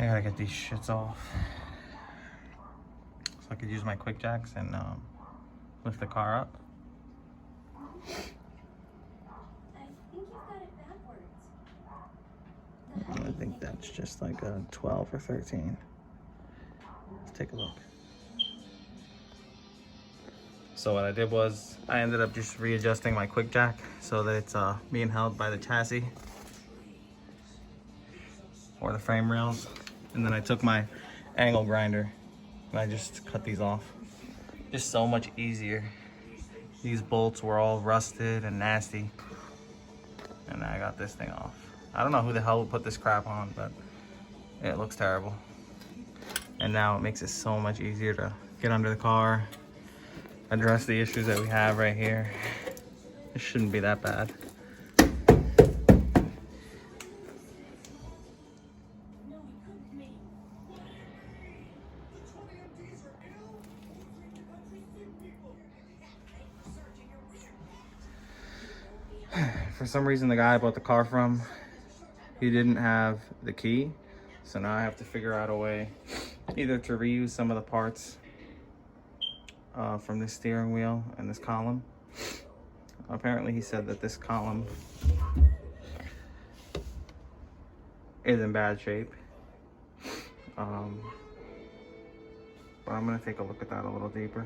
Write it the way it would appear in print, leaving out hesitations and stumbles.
I gotta get these shits off so I could use my quick jacks and lift the car up. I think that's just like a 12 or 13. Let's take a look. So what I did was I ended up just readjusting my quick jack so that it's being held by the chassis or the frame rails. And then I took my angle grinder and I just cut these off. Just so much easier. These bolts were all rusted and nasty. And I got this thing off. I don't know who the hell put this crap on, but it looks terrible. And now it makes it so much easier to get under the car, address the issues that we have right here. It shouldn't be that bad. For some reason, the guy I bought the car from, he didn't have the key. So now I have to figure out a way either to reuse some of the parts from this steering wheel and this column. Apparently he said that this column is in bad shape. But I'm gonna take a look at that a little deeper.